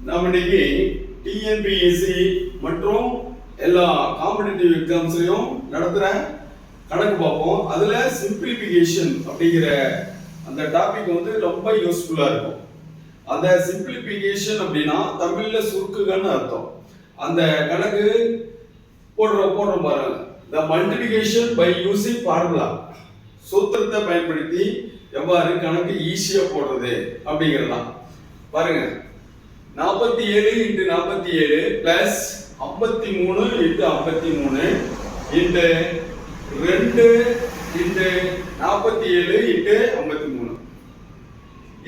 நாம் இன்னைக்கு டிஎன்பிஎஸ்சி மற்றும் எல்லா காம்படிட்டிவ் எக்ஸாம்ஸ்லயும் நடத்துற கணக்கு பார்ப்போம். அதுல சிம்பிளிஃபிகேஷன் அப்படிங்கிற அந்த டாபிக் வந்து ரொம்ப யூஸ்ஃபுல்லா இருக்கும். அந்த சிம்பிளிஃபிகேஷன் அப்படின்னா தமிழ்ல சுருக்குகன்னு அர்த்தம். அந்த கணக்கு போடுறோம் பாருங்க. The multiplication by using formula, சூத்திரத்தை பயன்படுத்தி எவ்வாறு கணக்கு ஈஸியா போடுறது அப்படிங்கறதா பாருங்க. 47 into 47 plus 53 into 53 into 2 into 47 into 53.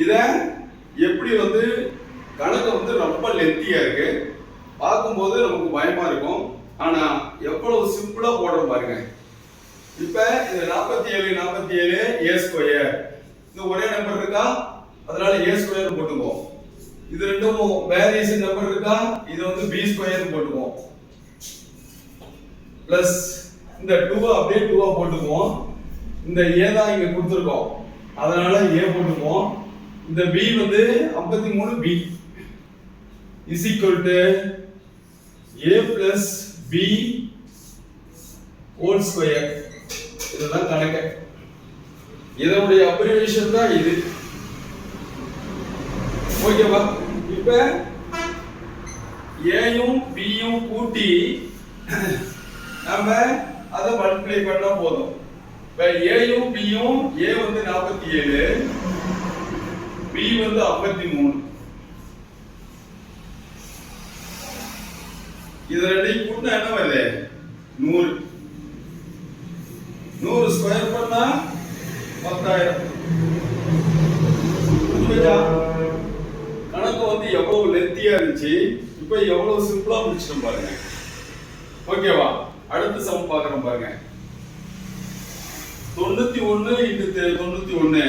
இத எப்படி வந்து கணக்கு வந்து ரொம்ப லென்த்தியா இருக்கு, பார்க்கும்போது நமக்கு பயமா இருக்கும். ஆனா எவ்வளவு சிம்பிளா போடுறோம் பாருங்க. இப்ப இந்த 47 47 a ஸ்கொயர், இந்த ஒரே நம்பர் இருக்கா, அதனால a ஸ்கொயர் போட்டுக்குவோம். இது ரெண்டும் வேரியேஷன் நம்பர் இருக்கா, இது வந்து b ஸ்கொயர் போட்டுக்குவோம். பிளஸ் இந்த 2 அப்படியே 2 போட்டுக்குவோம். இந்த a தான் இங்க கொடுத்திருக்கோம், அதனால a போட்டுக்குவோம். இந்த b வந்து 53 b is equal to a plus b whole square. இதுதான் கணக்கு. இதனுடைய அப்ரிவேஷன் தான் இது. ஓகேவா? இப்ப a யும் b யும் கூட்டி நம்ம அதை மல்டிப்ளை பண்ணா போதும். இப்ப a யும் b யும் a வந்து 47, b வந்து 53. இது ரெண்டையும் கூட்டினா என்ன வருது? 100. 100 ஸ்கொயர் பண்ணா 10,000. கணக்கு வந்து எவ்வளவு லென்த்தியா இருந்துச்சு, இப்ப எவ்வளவு சிம்பிளா முடிச்சிட்டோம் பாருங்க. ஓகேவா? அடுத்த சம் பார்க்கறோம் பாருங்க. 91 into 91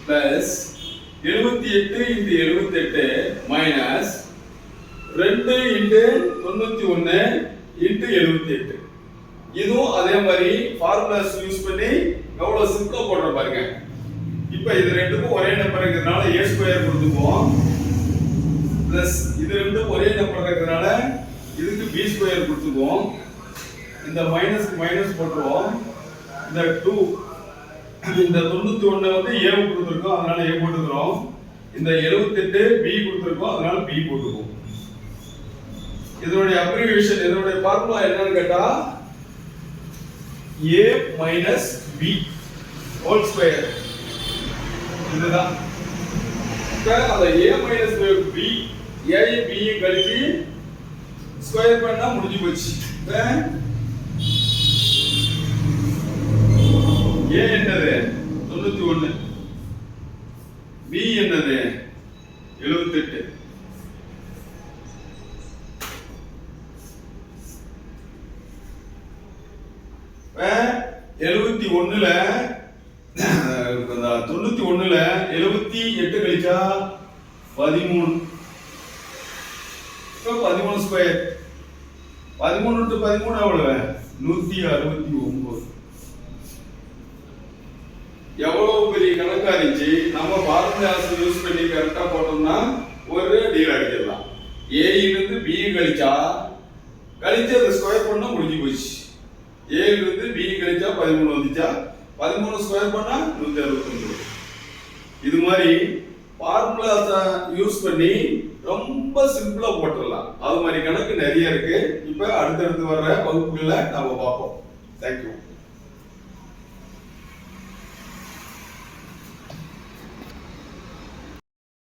plus 78 into 78 minus 2 into 91 into 78. இதுவும் அதே மாதிரி ஃபார்முலாஸ் யூஸ் பண்ணி எவ்வளவு சிம்பிளா போடுறோம் பாருங்க. இப்போ இது ரெண்டுக்கும் ஒரே நம்பர் இருக்கிறதுனால a ஸ்கொயர் கொடுத்துக்குவோம். பிளஸ் இது ரெண்டும் ஒரே நம்பர் இருக்கிறதுனால இதுக்கு b ஸ்கொயர் கொடுத்துக்குவோம். இந்த மைனஸ்க்கு மைனஸ் போட்டுருவோம். இந்த 2 இந்த 91 வந்து a கொடுத்துருக்கோம், அதனால a போட்டுக்கிறோம். இந்த 78 b கொடுத்துருக்கோம், அதனால b போட்டுக்குவோம். இதனுடைய அப்ரிவேஷன், இதனுடைய ஃபார்முலா என்னன்னு கேட்டா a minus b whole square. இதுதான். இப்ப அந்த a minus b, a b கழிச்சு ஸ்கொயர் பண்ணா முடிஞ்சு போச்சு. இப்ப a என்னது? 91. b என்னது? 78. இப்ப 71ல 91ல 78 கழிச்சா 13. இப்ப 13 ஸ்கொயர். 13 into 13 எவ்வளவு? 169. எவ்வளவு பெரிய கணக்கா இருந்துச்சு. நம்ம ஃபார்முலாஸ் யூஸ் பண்ணி கரெக்டா போட்டோம்னா ஒரு டீல் அடிச்சிடலாம். a இருந்து b கழிச்சு அதை ஸ்கொயர் பண்ணா முடிஞ்சு போச்சு. a இருந்து b கழிச்சா 13 வந்துச்சா, 13 ஸ்கொயர் பண்ணா 169. இது மாதிரி ஃபார்முலாஸ் யூஸ் பண்ணி ரொம்ப சிம்பிளா போட்டுடலாம். அது மாதிரி கணக்கு நிறைய இருக்கு. இப்ப அடுத்தடுத்து வர்ற வகுப்புகளை நாம பார்ப்போம். தேங்க்யூ.